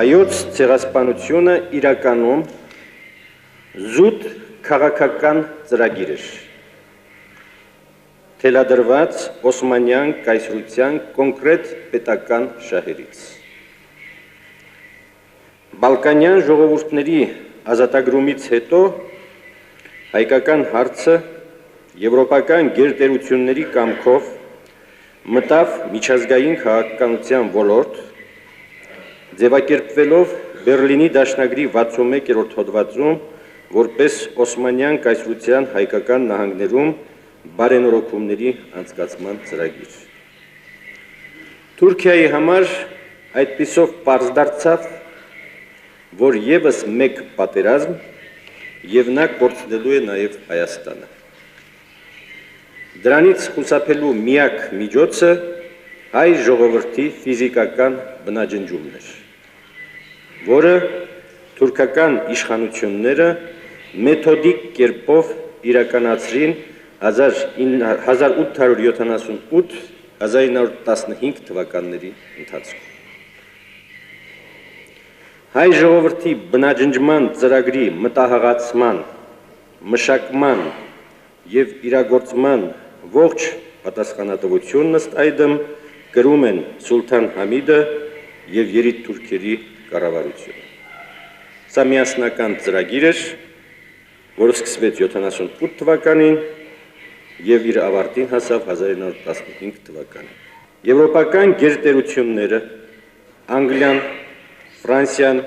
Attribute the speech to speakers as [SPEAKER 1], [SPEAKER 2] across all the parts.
[SPEAKER 1] հայոց ցեղասպանությունը իրականում զուտ քաղաքական ծրագիր էր, թելադրված Օսմանյան կայսրության կոնկրետ պետական շահերից։ Բալկանյան ժողովուրդների ազատագրումից հետո հայկական հարցը եվրոպական գերտերությունների կամքով մտավ միջազգային քաղաքականության ոլորտ, ձևակերպվելով Բերլինի դաշնագրի 61-րդ հոդվածում որպես Օսմանյան կայսրության հայկական նահանգներում բարենորոգումների անցկացման ծրագիր։ Թուրքիայի համար այդպիսով պարզ դարձավ, որ ևս մեկ պատերազմ եւ նա կորցնելու է նաեւ Հայաստանը։ Դրանից խուսափելու միակ միջոցը հայ ժողովրդի ֆիզիկական բնաջնջումն էր, որը թուրքական իշխանությունները մեթոդիկ կերպով իրականացրին 1878-1915 թվականների ընթացքում։ Հայ ժողովրդի բնաջնջման ծրագրի մտահղացման, մշակման եւ իրագործման ողջ պատասխանատվությունն ըստ այդմ կրում են Սուլթան Համիդը եւ երիտ թուրքերի կառավարությունը։ Սա միասնական ծրագիր էր, որը սկսվեց 78 թվականին եւ իր ավարտին հասավ 1915 թվականին։ Եվրոպական գերտերությունները Անգլիան, Ֆրանսիան,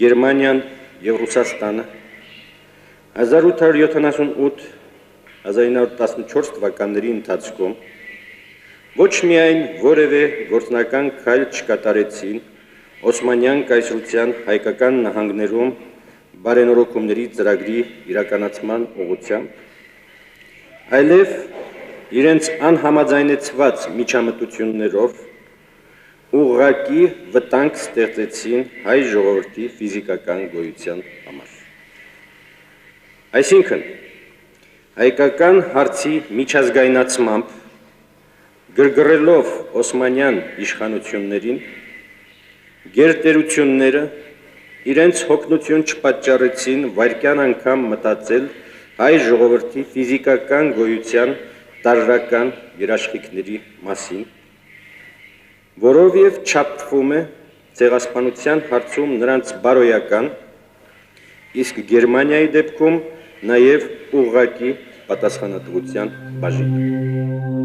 [SPEAKER 1] Գերմանիան եւ Ռուսաստանը 1878-1914 թվականների ընթացքում ոչ միայն որևէ գործնական քայլ չկատարեցին Օսմանյան կայսրության հայկական նահանգներում բարենորոգումների ծրագրի իրականացման ուղղությամբ, այլև իրենց անհամաձայնեցված միջամտություններով ուղղակի վտանգ ստեղծեցին հայ ժողովրդի ֆիզիկական գոյության համար։ Այսինքն, հայկական հարցի միջազգայնացմամբ գրգռելով Օսմանյան իշխանություններին, գերտերությունները իրենց հոգնություն չպատճառեցին վայրկյան անգամ մտածել հայ ժողովրդի ֆիզիկական գոյության տարրական երաշխիքների մասին, որով եւ չափվում է ցեղասպանության հարցում նրանց բարոյական, իսկ Գերմանիայի դեպքում նաեւ ուղղակի պատասխանատվության բաժին։